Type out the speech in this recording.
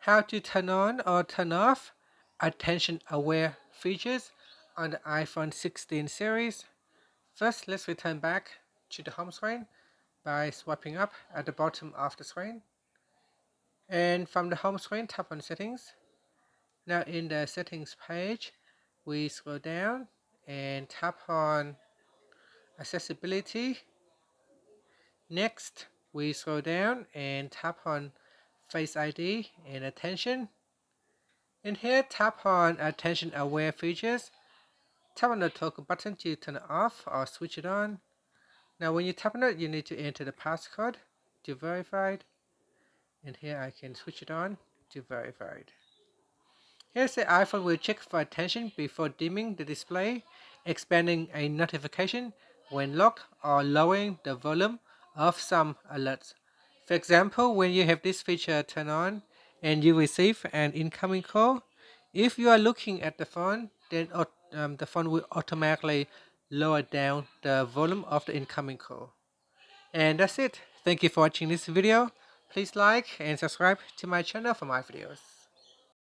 how to turn on or turn off attention-aware features on the iPhone 16 series. First, let's return back to the home screen by swiping up at the bottom of the screen. And from the home screen, tap on Settings. Now in the Settings page, we scroll down and tap on Accessibility. Next, we scroll down and tap on Face ID and Attention. In here, tap on Attention Aware Features. Tap on the toggle button to turn it off or switch it on. Now when you tap on it, you need to enter the passcode to verified. And here I can switch it on to verified. Here's the iPhone will check for attention before dimming the display, expanding a notification when locked, or lowering the volume of some alerts. For example, when you have this feature turned on and you receive an incoming call, if you are looking at the phone, then the phone will automatically lower down the volume of the incoming call. And that's it. Thank you for watching this video. Please like and subscribe to my channel for more videos.